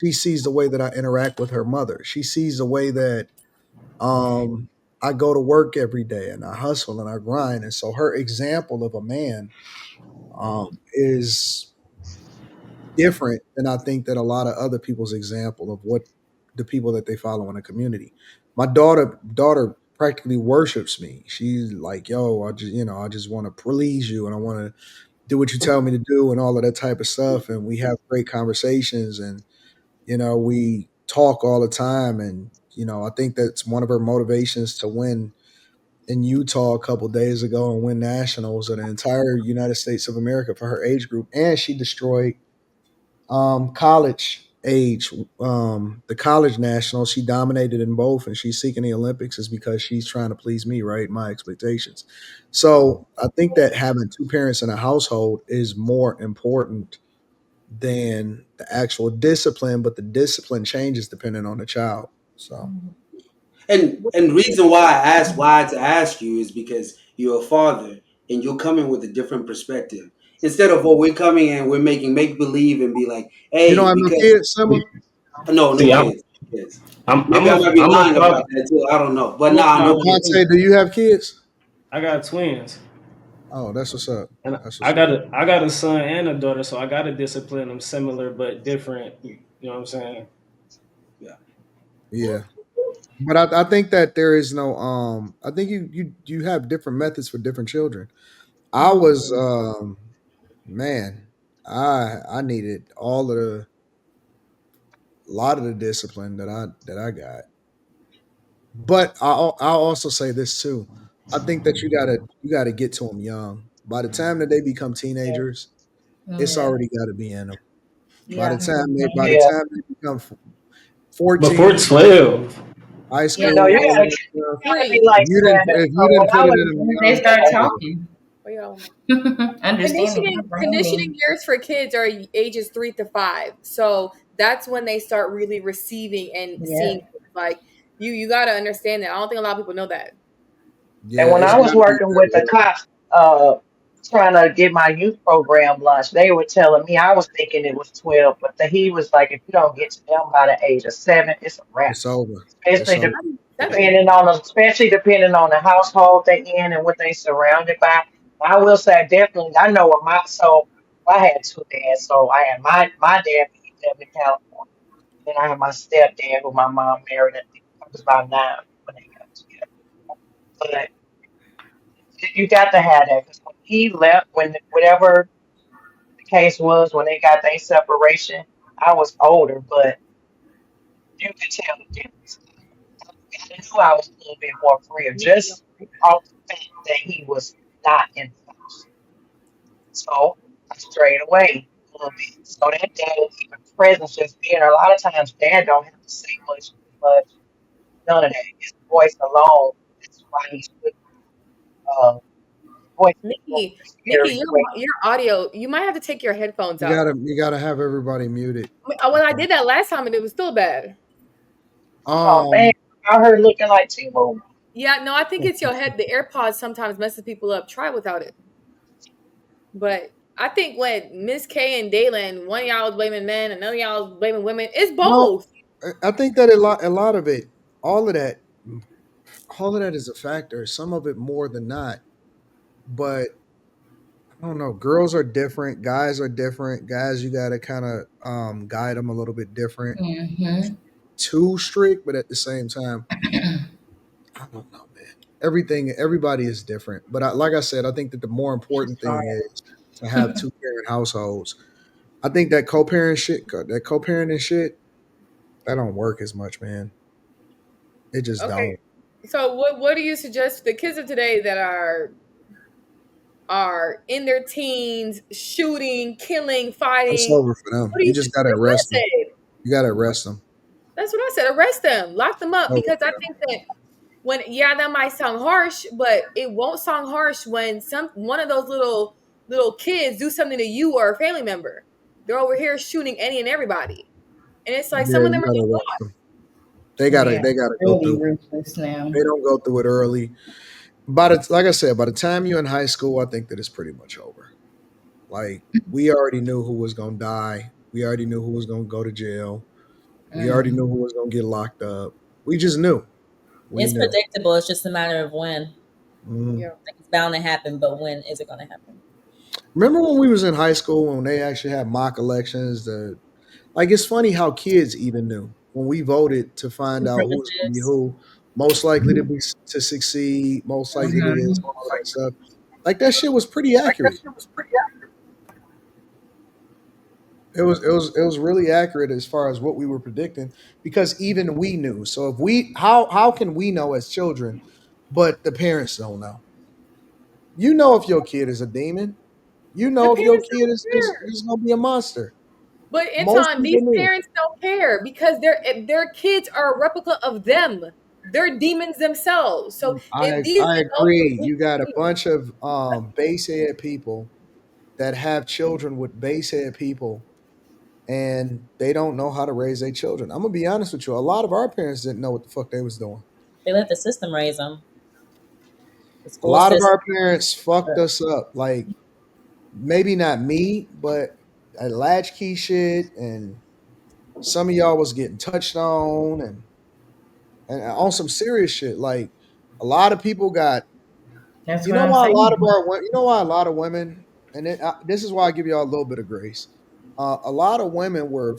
She sees the way that I interact with her mother. She sees the way that um, I go to work every day and I hustle and I grind. And so her example of a man is different than I think that a lot of other people's example of what the people that they follow in a community. My daughter practically worships me. She's like, "Yo, I just want to please you, and I want to do what you tell me to do, and all of that type of stuff." And we have great conversations, and we talk all the time. And I think that's one of her motivations to win in Utah a couple days ago and win nationals in the entire United States of America for her age group. And she destroyed college age, the college nationals. She dominated in both, and she's seeking the Olympics is because she's trying to please me, right? My expectations. So I think that having two parents in a household is more important than the actual discipline, but the discipline changes depending on the child. So And reason why I asked why to ask you is because you're a father and you're coming with a different perspective. Instead of what we're coming and we're making make believe and be like, you don't hey, have no because kids, Simba? no, no See, kids, kids. I'm Maybe I a might be I'm a lying father. about that too. I don't know, but I'm a nah, no father kids. too. Vontae, do you have kids? I got twins, Oh, that's what's up. and That's I what's up. got a son and a daughter, so I got to discipline them similar but different. You know what I'm saying? Yeah. Yeah. But I think that there is no I think you have different methods for different children. I was man, I needed all of the a lot of the discipline that I got. But I'll also say this too. I think that you gotta get to them young. By the time that they become teenagers, it's Yeah. already got to be in them. By the Yeah. time they by the Yeah. time they become Before 14, 12, high Yeah. You know, school, you all of gotta, that stuff, gotta Three. be like seven. if you So when didn't I put it was in them They young, start it's young, over. talking. Where y'all? Understanding my Conditioning brain. years for kids are ages 3 to 5. So that's when they start really receiving and seeing Yeah. like you got to understand that. I don't think a lot of people know that. and Yeah, when it's I got was to be working with the very cops, trying to get my youth program lunch, they were telling me I was thinking it was 12, but he was like, if you don't get to them by the age of 7, it's a wrap. it's over. It's Especially over. Seven. depending on the household they in and what they surrounded by. I will say definitely I know what my so I had two dads. So I had my dad he lived in California. Then I had my stepdad who my mom married. I think I was about 9 when they got together. But you got to have that because when he left, when whatever the case was, when they got their separation, I was older, but you could tell the difference. I knew I was a little bit more free, just off the fact that he was not in the house. So I strayed away a little bit. So that dad, even presence, just being a lot of times, dad don't have to say much, none of that. His voice alone. That's why he's with voice Nikki, very your audio. You might have to take your headphones You out. gotta you gotta have everybody muted. I mean, well, I did that last time and it was still bad. Oh man, Um, I heard looking like T-Mobile. Yeah, no, I think it's your head. The AirPods sometimes messes people up. Try without it. But I think when Miss K and Dalen, one of y'all was blaming men, another y'all was blaming women. It's no, both. I think that a lot of it, all of that, all of that is a factor. Some of it more than not, but I don't know. Girls are different. Guys are different. Guys, you gotta kind of guide them a little bit different. Mm-hmm. Too strict, but at the same time, I don't know, man. Everybody is different. But like I said, I think that the more important thing Sorry. is to have two parent households. I think that co-parenting shit, that don't work as much, man. It just Okay. don't. So what do you suggest the kids of today that are in their teens, shooting, killing, It's fighting? over for them. What do You you just suggest? gotta That's what I arrest them. said. You gotta arrest them. That's what I said. Arrest them, lock them up, Over because for I them. think that when yeah, that might sound harsh, but it won't sound harsh when some one of those little kids do something to you or a family member. They're over here shooting any and everybody, and it's like some Yeah, of them you are gotta just arrest them. They gotta Yeah. they gotta go Really through. ruthless now. They don't go through it early. Like I said, by the time you're in high school, I think that it's pretty much over. Like we already knew who was gonna die. We already knew who was gonna go to jail. We already Mm. knew who was gonna get locked up. We just knew. We It's knew. predictable. It's just a matter of when. Mhm. Yeah. It's bound to happen, but when is it going to happen? Remember when we was in high school when they actually had mock elections? Like it's funny how kids even knew when we voted to find Who out who was going to be primitives? who, most likely to succeed, most likely to this, Mhm. all of that stuff. Like that shit was pretty accurate. It was really accurate as far as what we were predicting because even we knew. So if we how can we know as children, but the parents don't know? You know if your kid is a demon. You The know if your parents kid don't care. is gonna be a monster. But Most Anton, people these knew. parents don't care because their kids are a replica of them. They're demons themselves. So if these I adults are agree. weak You got a to bunch of basehead people that have children with basehead people, and they don't know how to raise their children. I'm gonna be honest with you. A lot of our parents didn't know what the fuck they was doing. They let the system raise them. The A school lot of system. our parents fucked us up. Like maybe not me, but a latchkey shit, and some of y'all was getting touched on, and on some serious shit. Like a lot of people got. That's You what know I'm why a lot of saying. you know why a lot of women, and this is why I give y'all a little bit of grace. A lot of women were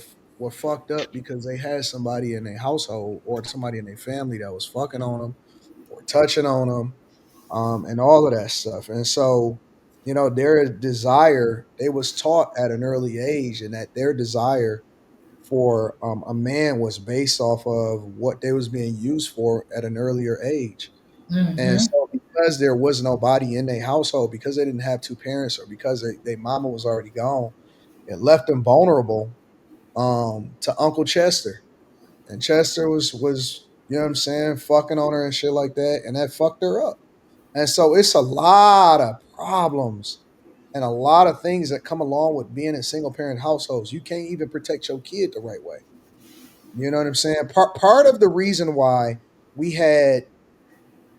fucked up because they had somebody in their household or somebody in their family that was fucking on them or touching on them, and all of that stuff. And so, their desire they was taught at an early age, and that their desire for a man was based off of what they was being used for at an earlier age. And Mhm. so, because there was nobody in their household, because they didn't have two parents, or because their mama was already gone, it left them vulnerable to Uncle Chester. And Chester was what I'm saying, fucking on her and shit like that, and that fucked her up. And so, it's a lot of problems and a lot of things that come along with being in single parent households. You can't even protect your kid the right way. You know what I'm saying? Part of the reason why we had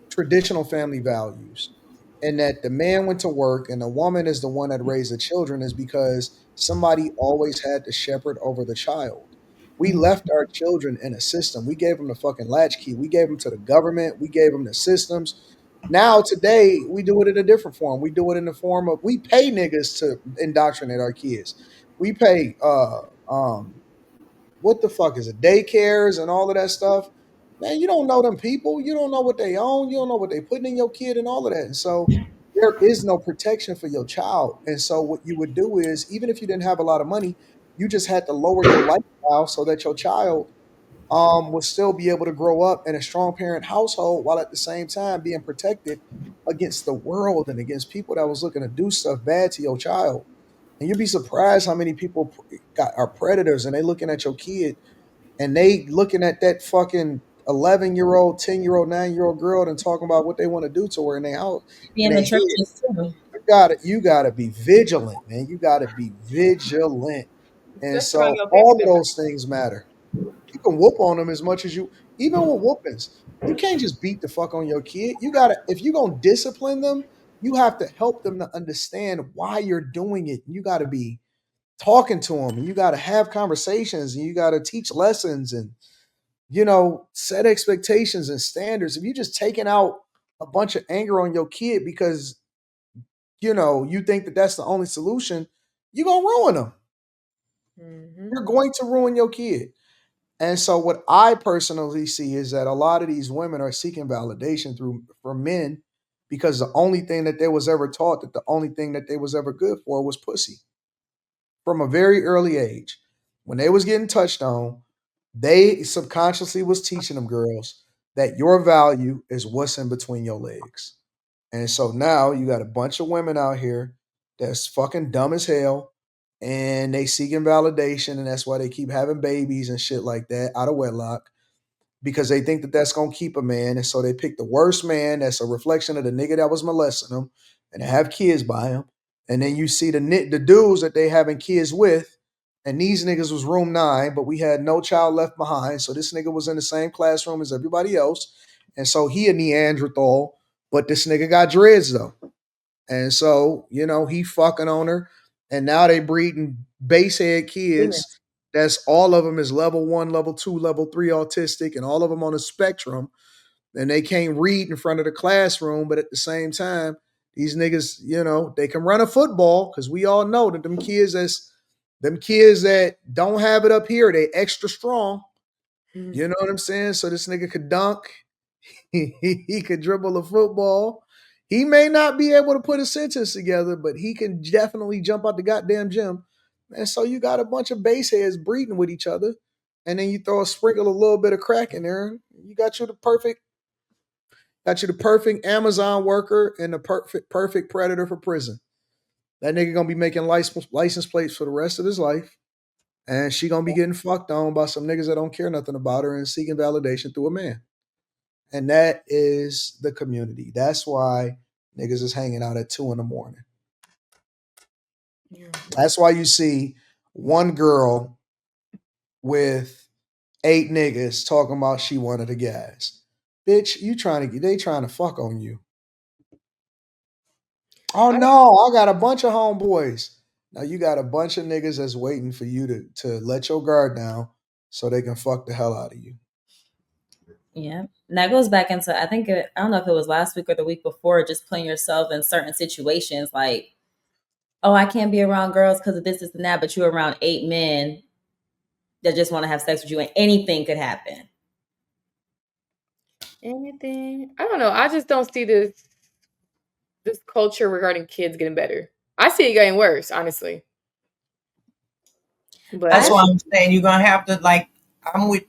traditional family values and that the man went to work and the woman is the one that raised the children is because somebody always had to shepherd over the child. We left our children in a system. We gave them the fucking latchkey. We gave them to the government. We gave them the systems. Now today we do it in a different form. We do it in the form of we pay niggas to indoctrinate our kids. We pay what the fuck is it? Daycares and all of that stuff. Man, you don't know them people. You don't know what they own. You don't know what they putting in your kid and all of that. And so there is no protection for your child. And so what you would do is, even if you didn't have a lot of money, you just had to lower your lifestyle so that your child would still be able to grow up in a strong parent household while at the same time being protected against the world and against people that was looking to do stuff bad to your child. And you'd be surprised how many people are predators and they looking at your kid and they looking at that fucking 11-year-old, 10-year-old, 9-year-old girl and talking about what they want to do to her in their house Be in in their the head. churches too. You gotta be vigilant, man. You gotta be vigilant. And just around so your family all of members. those things matter. You can whoop on them as much as even with whoopings, you can't just beat the fuck on your kid. You gotta, if you're gonna discipline them, you have to help them to understand why you're doing it. You gotta be talking to them and you gotta have conversations and you gotta teach lessons and set expectations and standards. If you just taking out a bunch of anger on your kid because you think that that's the only solution, you're gonna ruin them. Hmm. You're going to ruin your kid. And so what I personally see is that a lot of these women are seeking validation through from men because the only thing that they was ever taught, that the only thing that they was ever good for was pussy from a very early age. When they was getting touched on, they subconsciously was teaching them girls that your value is what's in between your legs. And so now you got a bunch of women out here that's fucking dumb as hell and they seeking validation and that's why they keep having babies and shit like that out of wedlock because they think that that's gonna keep a man, and so they pick the worst man that's a reflection of the nigga that was molesting them, and they have kids by him. And then you see the dudes that they having kids with, and these niggas was room 9, but we had no child left behind. So this nigga was in the same classroom as everybody else, and so he a Neanderthal, but this nigga got dreads though, and so he fucking on her, and now they breeding basehead kids Demons. that's all of them is level one, level two, level three autistic, and all of them on a spectrum, and they can't read in front of the classroom, but at the same time, these niggas, they can run a football because we all know that them kids that don't have it up here, they extra strong. You know what I'm saying? So this nigga could dunk, he could dribble a football. He may not be able to put a sentence together, but he can definitely jump out the goddamn gym. And so you got a bunch of base heads breeding with each other, and then you throw a sprinkle a little bit of crack in there. You got you the perfect Amazon worker and the perfect predator for prison. That nigga gonna be making license plates for the rest of his life, and she gonna be getting fucked on by some niggas that don't care nothing about her and seeking validation through a man. And that is the community. That's why niggas is hanging out at 2 in the morning. Yeah. That's why you see one girl with 8 niggas talking about she wanted the gas. Bitch, they trying to fuck on you. Oh I no, I got a bunch of homeboys. Now you got a bunch of niggas that's waiting for you to let your guard down so they can fuck the hell out of you. Yeah. And that goes back into, I don't know if it was last week or the week before, just putting yourself in certain situations like, oh, I can't be around girls because of this and that, but you're around 8 men that just want to have sex with you and anything could happen. anything. I don't know. I just don't see this culture regarding kids getting better. I see it getting worse, honestly. That's But why I'm saying you're gonna have to like I'm with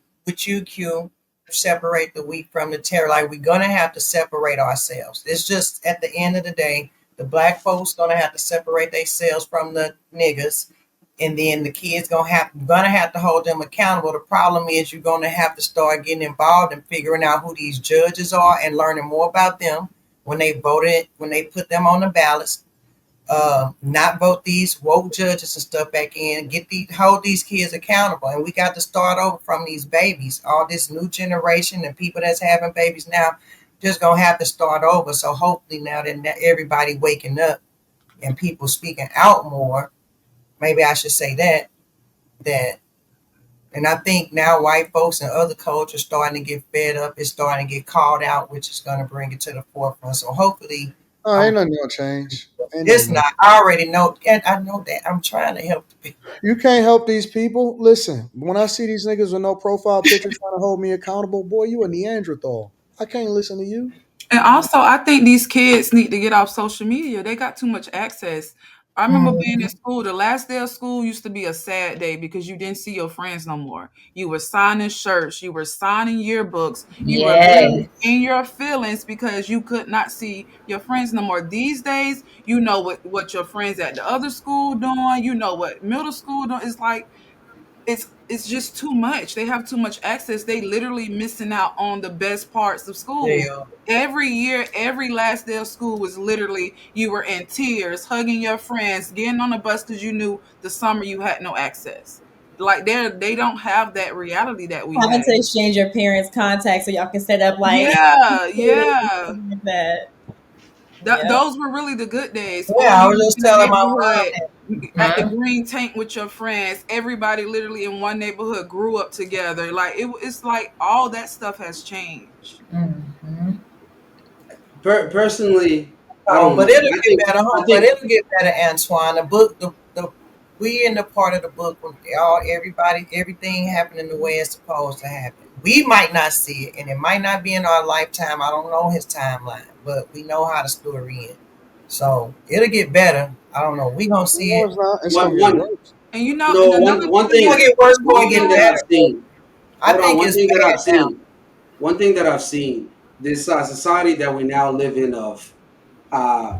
you, Q, separate the wheat from the tare. Like we're gonna have to separate ourselves. It's just at the end of the day, the black folks gonna have to separate themselves from the niggas. And then the kids gonna have to hold them accountable. The problem is you're gonna have to start getting involved and figuring out who these judges are and learning more about them when they put them on the ballots, not vote these woke judges and stuff back in, hold these kids accountable. And we got to start over from these babies. All this new generation and people that's having babies now just gonna have to start over. So hopefully now that everybody waking up and people speaking out more, maybe I should say that and I think now white folks and other cultures starting to get fed up, it's starting to get called out, which is going to bring it to the forefront. So hopefully, Oh, ain't I'm nothing gonna change. Ain't nothing it's gonna not. I already know, and I know that I'm trying to help the people. You can't help these people. Listen, when I see these niggas with no profile picture trying to hold me accountable, boy, you a Neanderthal. I can't listen to you. And also, I think these kids need to get off social media. They got too much access. I remember being in Mhm. school. The last day of school used to be a sad day because you didn't see your friends no more. You were signing shirts, you were signing yearbooks, you were really Yes. in your feelings because you could not see your friends no more. These days, you know what your friends at the other school doing. You know what middle school doing. It's like it's just too much. They have too much access. They literally missing out on the best parts of school. Yeah. Every year, every last day of school was literally you were in tears, hugging your friends, getting on the bus because you knew the summer you had no access. Like they don't have that reality that we Having had. to exchange your parents' contacts so y'all can set up like Yeah, yeah. that. Yep. Those were really the good days. Or Yeah, I you was was just in the telling my mom neighborhood at the that. green tank with your friends. Everybody literally in one neighborhood grew up together. Like it's like all that stuff has changed. Mm-hmm. Personally, I Oh, don't but know. it'll get better, I huh? But think it'll get better, Antoine. The book, the we in the part of the book where everything happening the way it's supposed to happen. We might not see it, and it might not be in our lifetime. I don't know his timeline, but we know how the story ends. So it'll get better. I don't know. We gonna see No, it. it's not. It's one gonna get one worse. And you know, and no another one It's thing, gonna thing get worse before one it thing get that also I've better. Though. seen. I Hold on, think one it's thing that I've bad now. seen. One thing that I've seen. This society that we now live in of uh,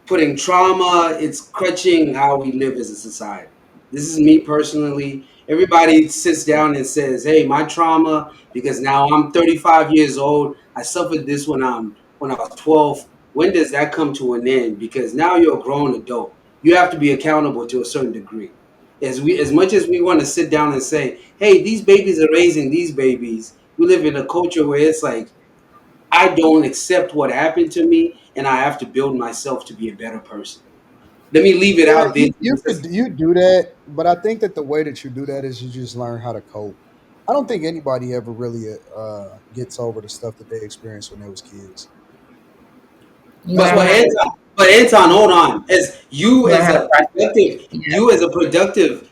putting trauma, it's crutching how we live as a society. This is me personally. Everybody sits down and says, "Hey, my trauma because now I'm 35 years old. I suffered this when I was 12. When does that come to an end? Because now you're a grown adult. You have to be accountable to a certain degree. As much as we want to sit down and say, "Hey, these babies are raising these babies," we live in a culture where it's like I don't accept what happened to me, and I have to build myself to be a better person. Let me leave it Yeah, out there to you the could system. you do that, but I think that the way that you do that is you just learn how to cope. I don't think anybody ever really gets over the stuff that they experienced when they was kids. You That's But learn why how to Anton, hold on. As you learn how to process it. Yeah, you as a productive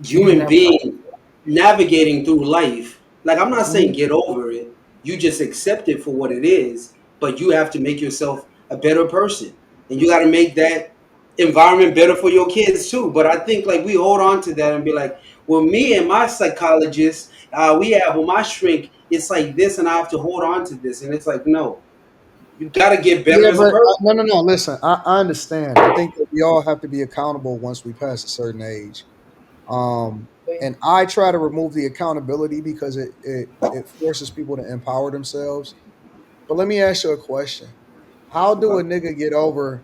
you human know. being navigating through life, like I'm not saying Mhm. get over it. You just accept it for what it is, but you have to make yourself a better person. And you got to make that environment better for your kids too. But I think like we hold on to that and be like, well, me and my psychologist, we have, well, my shrink, it's like this, and I have to hold on to this. And it's like, no, you got to get better Yeah, as a but person. no, no, no. Listen, I understand. I think that we all have to be accountable once we pass a certain age. Um, and I try to remove the accountability because it forces people to empower themselves. But let me ask you a question: how do a Okay. nigga get over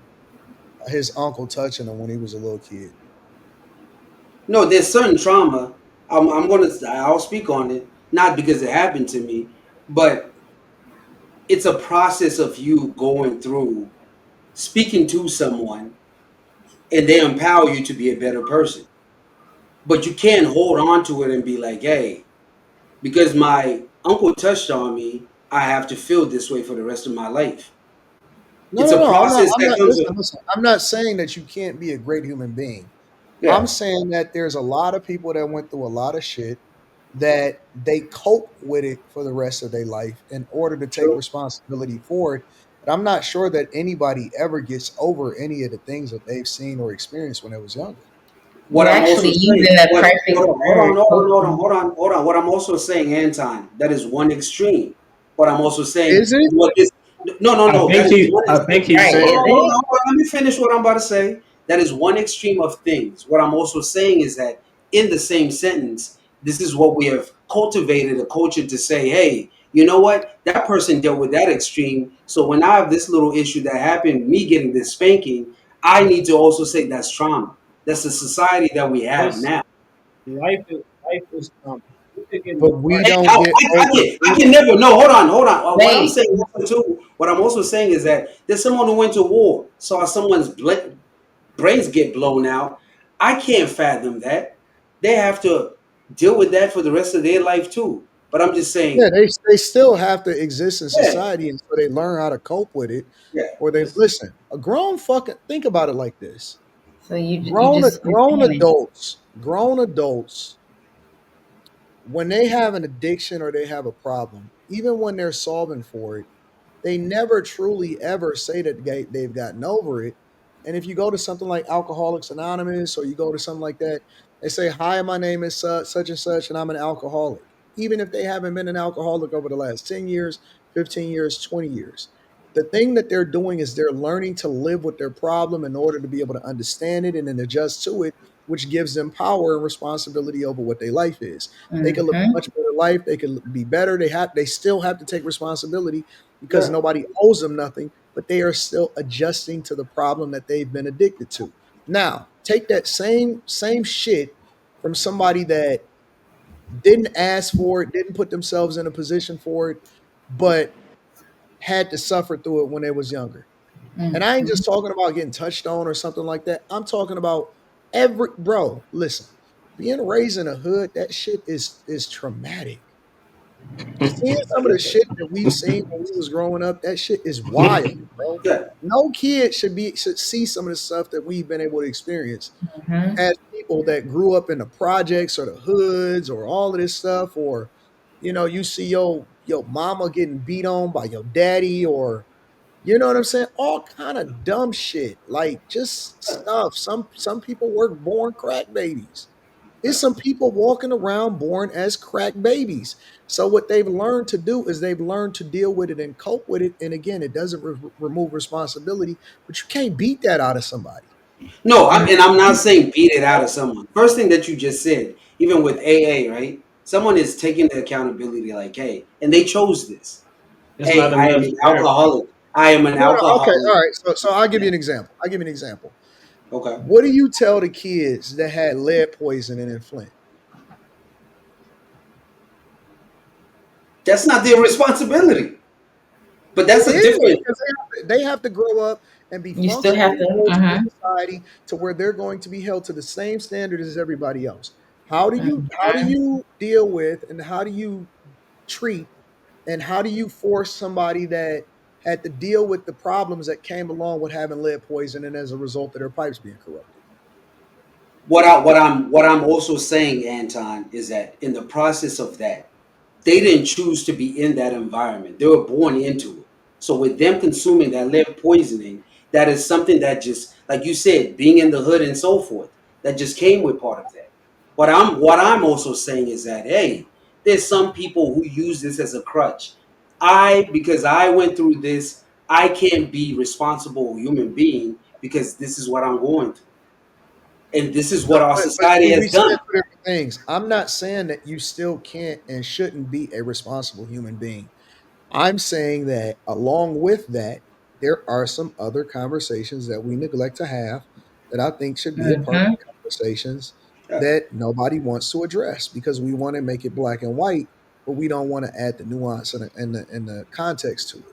his uncle touching him when he was a little kid? No, there's certain trauma. I'll speak on it, not because it happened to me, but it's a process of you going through speaking to someone and they empower you to be a better person. But you can't hold on to it and be like, hey, because my uncle touched on me, I have to feel this way for the rest of my life. No, It's no, a no. I'm not. process I'm that not. comes Listen, with, listen. I'm not saying that you can't be a great human being. I'm yeah. saying that there's a lot of people that went through a lot of shit that they cope with it for the rest of their life in order to take True. responsibility for it. But I'm not sure that anybody ever gets over any of the things that they've seen or experienced when they was younger. What You're I'm also actually saying, using the what perfect word, hold on, coping. hold on. What I'm also saying, Anton, that is one extreme. What I'm also saying, Is it? what this, no, that is one I extreme. think he's Right, Hold is on, saying hold on, it? hold on. Let me finish what I'm about to say. That is one extreme of things. What I'm also saying is that in the same sentence, this is what we have cultivated a culture to say, hey, you know what? That person dealt with that extreme. So when I have this little issue that happened, me getting this spanking, I need to also say that's trauma. That's the society that we have this now. life is you could get in But a we fight. don't get over I it. can never. No, hold on. What I'm Wait, saying also too. What I'm also saying is that there's someone who went to war, saw someone's brains get blown out. I can't fathom that. They have to deal with that for the rest of their life too. But I'm just Yeah, saying, they still have to exist in yeah, society, and so they learn how to cope with it. yeah. Or they It's, listen. A grown fucking think about it like this: so you just you're saying it. grown adults when they have an addiction or they have a problem, even when they're solving for it, they never truly ever say that they've gotten over it. And if you go to something like Alcoholics Anonymous or you go to something like that, they say, "Hi, my name is such and such, and I'm an alcoholic." Even if they haven't been an alcoholic over the last 10 years, 15 years, 20 years. The thing that they're doing is they're learning to live with their problem in order to be able to understand it and then adjust to it, which gives them power and responsibility over what their life is. They can live a Mm-hmm. much better life. They can be better. They still have to take responsibility because yeah. nobody owes them nothing, but they are still adjusting to the problem that they've been addicted to. Now, take that same shit from somebody that didn't ask for it, didn't put themselves in a position for it, but had to suffer through it when they was younger. And I ain't Mm-hmm. just talking about getting touched on or something like that. I'm talking about every bro, listen. Being raised in a hood, that shit is traumatic. Seeing some of the shit that we've seen when we was growing up, that shit is wild, bro. Yeah. No kid should see some of the stuff that we've been able to experience Mm-hmm. as people that grew up in the projects or the hoods or all of this stuff, or you see your mama getting beat on by your daddy, or you know what I'm saying? All kind of dumb shit, like just stuff. Some people were born crack babies. There's some people walking around born as crack babies. So what they've learned to do is they've learned to deal with it and cope with it. And again, it doesn't remove responsibility, but you can't beat that out of somebody. No, You and I'm not can't. saying beat it out of someone. First thing that you just said, even with AA, right? Someone is taking the accountability, like, hey, and they chose this. It's Hey, not I am enough an there. alcoholic. I am an No, no, okay, alcoholic. all right. So I'll give Yeah. you an example. I'll give you an example. Okay. What do you tell the kids that had lead poisoning in Flint? That's not their responsibility. But It that's a is different. because they have to grow up and be You still have functional to. members of the society to where they're going to be held to the same standard as everybody else. How do Mhm. you deal with and how do you treat and how do you force somebody that had to deal with the problems that came along with having lead poisoning as a result of their pipes being corrupted? What I'm also saying, Anton, is that in the process of that, they didn't choose to be in that environment. They were born into it. So with them consuming that lead poisoning, that is something that just, like you said, being in the hood and so forth, that just came with part of that. What I'm also saying is that, hey, there's some people who use this as a crutch. Because I went through this, I can't be responsible human being because this is what I'm going through. And this is No, what our but society see, has we said done. two different things. I'm not saying that you still can't and shouldn't be a responsible human being. I'm saying that along with that, there are some other conversations that we neglect to have that I think should be a part of Mhm. the conversations Yeah. that nobody wants to address because we want to make it black and white, but we don't want to add the nuance and the context to it.